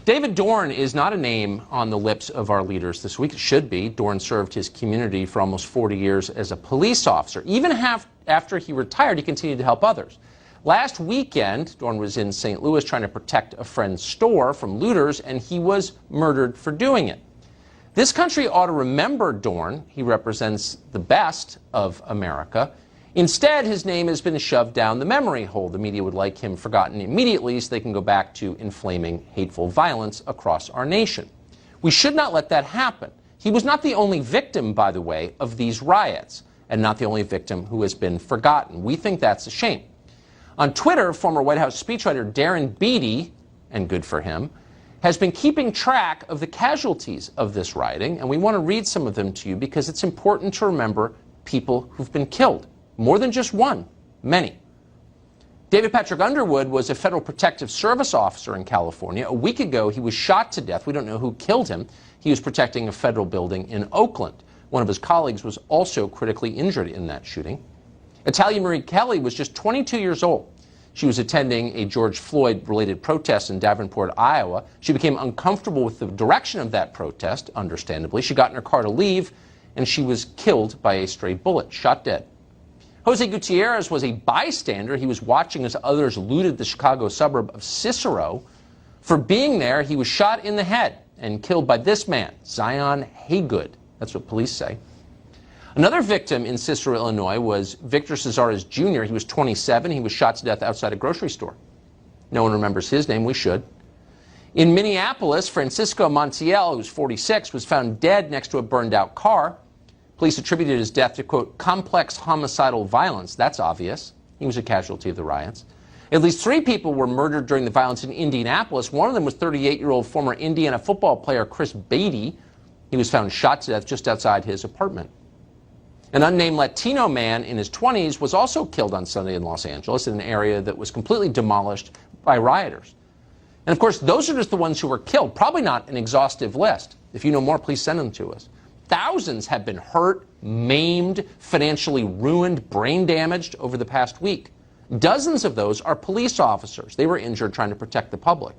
David Dorn is not a name on the lips of our leaders this week. It should be. Dorn served his community for almost 40 years as a police officer. Even after he retired, he continued to help others. Last weekend, Dorn was in St. Louis trying to protect a friend's store from looters, and he was murdered for doing it. This country ought to remember Dorn. He represents the best of America. Instead, his name has been shoved down the memory hole. The media would like him forgotten immediately so they can go back to inflaming hateful violence across our nation. We should not let that happen. He was not the only victim, by the way, of these riots, and not the only victim who has been forgotten. We think that's a shame. On Twitter, former White House speechwriter Darren Beattie, and good for him, has been keeping track of the casualties of this rioting, and we want to read some of them to you because it's important to remember people who've been killed. More than just one, many. David Patrick Underwood was a Federal Protective Service officer in California. A week ago, he was shot to death. We don't know who killed him. He was protecting a federal building in Oakland. One of his colleagues was also critically injured in that shooting. Italia Marie Kelly was just 22 years old. She was attending a George Floyd-related protest in Davenport, Iowa. She became uncomfortable with the direction of that protest, understandably. She got in her car to leave, and she was killed by a stray bullet, shot dead. Jose Gutierrez was a bystander. He was watching as others looted the Chicago suburb of Cicero. For being there, he was shot in the head and killed by this man, Zion Haygood. That's what police say. Another victim in Cicero, Illinois, was Victor Cesares Jr. He was 27. He was shot to death outside a grocery store. No one remembers his name. We should. In Minneapolis, Francisco Montiel, who was 46, was found dead next to a burned-out car. Police attributed his death to, quote, complex homicidal violence. That's obvious. He was a casualty of the riots. At least 3 people were murdered during the violence in Indianapolis. One of them was 38-year-old former Indiana football player Chris Beatty. He was found shot to death just outside his apartment. An unnamed Latino man in his 20s was also killed on Sunday in Los Angeles in an area that was completely demolished by rioters. And of course, those are just the ones who were killed. Probably not an exhaustive list. If you know more, please send them to us. Thousands have been hurt, maimed, financially ruined, brain damaged over the past week. Dozens of those are police officers. They were injured trying to protect the public.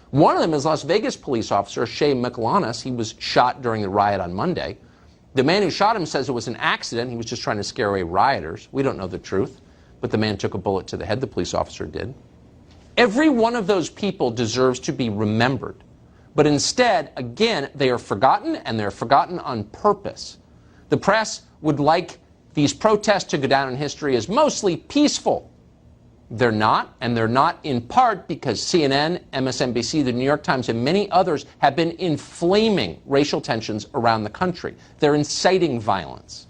One of them is Las Vegas police officer Shea McLanis. He was shot during the riot on Monday. The man who shot him says it was an accident. He was just trying to scare away rioters. We don't know the truth, but the man took a bullet to the head. The police officer did. Every one of those people deserves to be remembered. But instead, again, they are forgotten, and they're forgotten on purpose. The press would like these protests to go down in history as mostly peaceful. They're not, and they're not in part because CNN, MSNBC, the New York Times, and many others have been inflaming racial tensions around the country. They're inciting violence.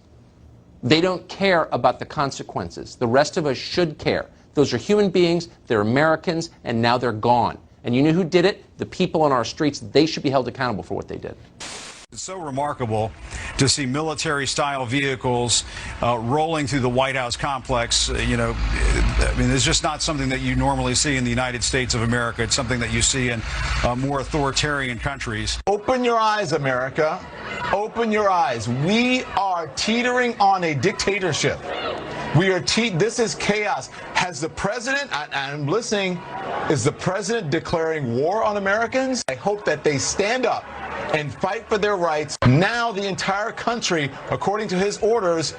They don't care about the consequences. The rest of us should care. Those are human beings, they're Americans, and now they're gone. And you know who did it? The people on our streets. They should be held accountable for what they did. It's so remarkable to see military-style vehicles rolling through the White House complex. I mean, it's just not something that you normally see in the United States of America. It's something that you see in more authoritarian countries. Open your eyes, America. Open your eyes. We are teetering on a dictatorship. This is chaos. Has the president, I'm listening, is the president declaring war on Americans? I hope that they stand up and fight for their rights. Now the entire country, according to his orders,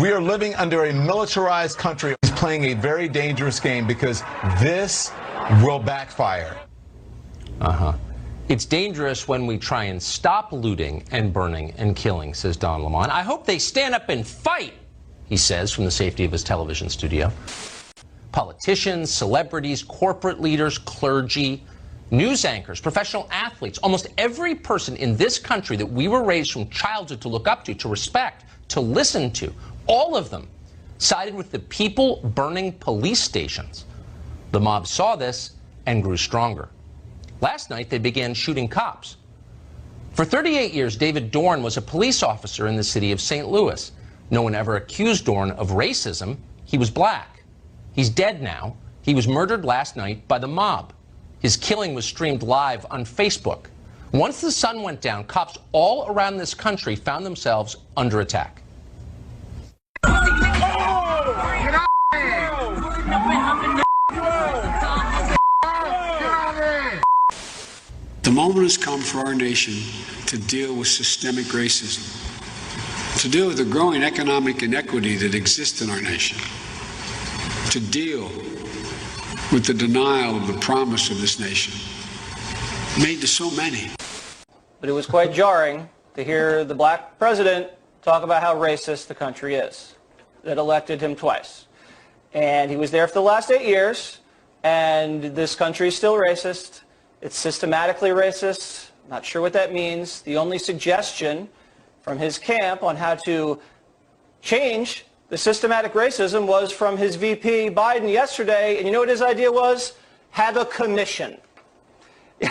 we are living under a militarized country. He's playing a very dangerous game because this will backfire. It's dangerous when we try and stop looting and burning and killing, says Don Lemon. I hope they stand up and fight, he says from the safety of his television studio. Politicians, celebrities, corporate leaders, clergy, news anchors, professional athletes, almost every person in this country that we were raised from childhood to look up to respect, to listen to, all of them sided with the people burning police stations. The mob saw this and grew stronger. Last night, they began shooting cops. For 38 years, David Dorn was a police officer in the city of St. Louis. No one ever accused Dorn of racism. He was black. He's dead now. He was murdered last night by the mob. His killing was streamed live on Facebook. Once the sun went down, cops all around this country found themselves under attack. The moment has come for our nation to deal with systemic racism, to deal with the growing economic inequity that exists in our nation, to deal with the denial of the promise of this nation, made to so many. But it was quite jarring to hear the black president talk about how racist the country is, that elected him twice. And he was there for the last 8 years, and this country is still racist. It's systematically racist. Not sure what that means. The only suggestion from his camp on how to change the systematic racism was from his VP Biden yesterday, and you know what his idea was? Have a commission.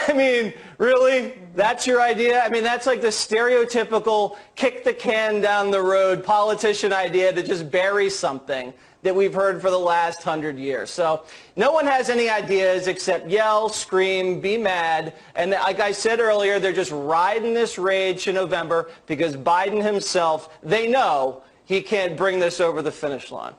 I mean, really? That's your idea? I mean, that's like the stereotypical kick the can down the road politician idea to just bury something that we've heard for the last 100 years. So no one has any ideas except yell, scream, be mad. And like I said earlier, they're just riding this rage to November because Biden himself, they know he can't bring this over the finish line.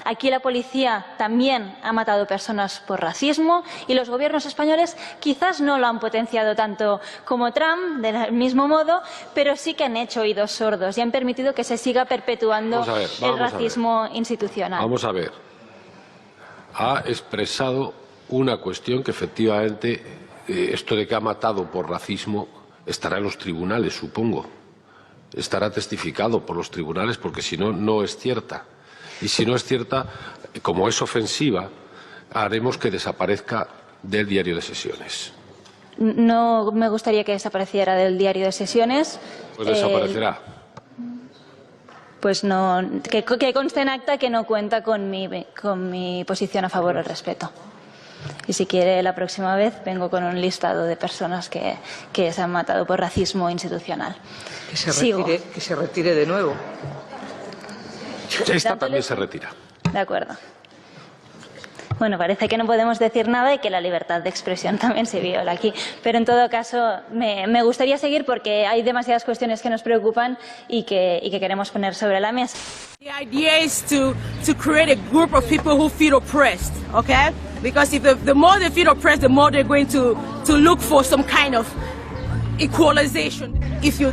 Aquí la policía también ha matado personas por racismo y los gobiernos españoles quizás no lo han potenciado tanto como Trump, del mismo modo, pero sí que han hecho oídos sordos y han permitido que se siga perpetuando el racismo institucional. Vamos a ver. Ha expresado una cuestión que efectivamente esto de que ha matado por racismo estará en los tribunales, supongo. Estará testificado por los tribunales porque si no, no es cierta. Y si no es cierta, como es ofensiva, haremos que desaparezca del diario de sesiones. No me gustaría que desapareciera del diario de sesiones. Pues desaparecerá. Pues no, que conste en acta que no cuenta con mi posición a favor del respeto. Y si quiere, la próxima vez vengo con un listado de personas que se han matado por racismo institucional. Que se retire de nuevo. Esta también se retira. De acuerdo. Bueno, parece que no podemos decir nada y que la libertad de expresión también se viola aquí. Pero en todo caso, me gustaría seguir porque hay demasiadas cuestiones que nos preocupan y que queremos poner sobre la mesa. The idea is to create a group of people who feel oppressed, okay? Because if the more they feel oppressed, the more they're going to look for some kind of equalization. If you're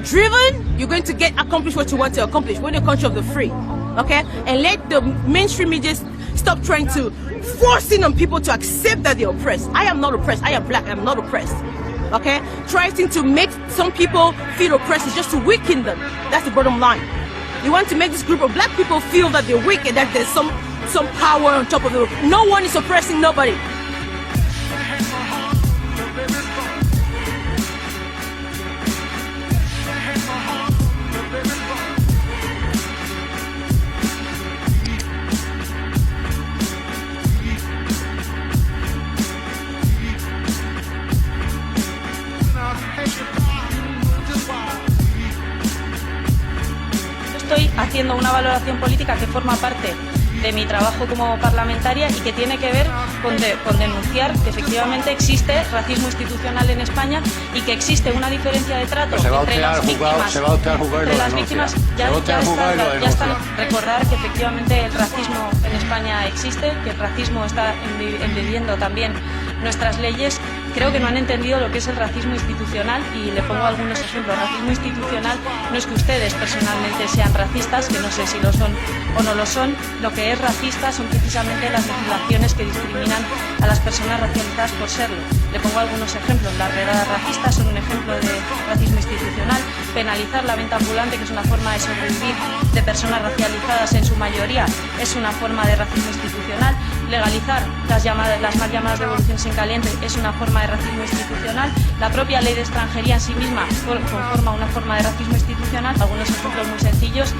driven, you're going to accomplish what you want to accomplish. We're in a country of the free, okay? And let the mainstream media stop trying to forcing on people to accept that they're oppressed. I am not oppressed. I am black. I'm not oppressed, okay? Trying to make some people feel oppressed is just to weaken them. That's the bottom line. You want to make this group of black people feel that they're weak and that there's some power on top of them. No one is oppressing nobody. Estoy haciendo una valoración política que forma parte de mi trabajo como parlamentaria y que tiene que ver con denunciar que efectivamente existe racismo institucional en España y que existe una diferencia de trato entre las víctimas. Entre las víctimas ya está. Recordar que efectivamente el racismo en España existe, que el racismo está enviviendo también nuestras leyes. Creo que no han entendido lo que es el racismo institucional y le pongo algunos ejemplos. Racismo institucional no es que ustedes personalmente sean racistas, que no sé si lo son o no lo son. Lo que es racista son precisamente las legislaciones que discriminan a las personas racializadas por serlo. Le pongo algunos ejemplos. Las redadas racistas son un ejemplo de racismo institucional. Penalizar la venta ambulante, que es una forma de sobrevivir de personas racializadas en su mayoría, es una forma de racismo institucional. Legalizar las mal llamadas devoluciones en caliente es una forma de racismo institucional. La propia ley de extranjería en sí misma conforma una forma de racismo institucional. Algunos ejemplos muy sencillos.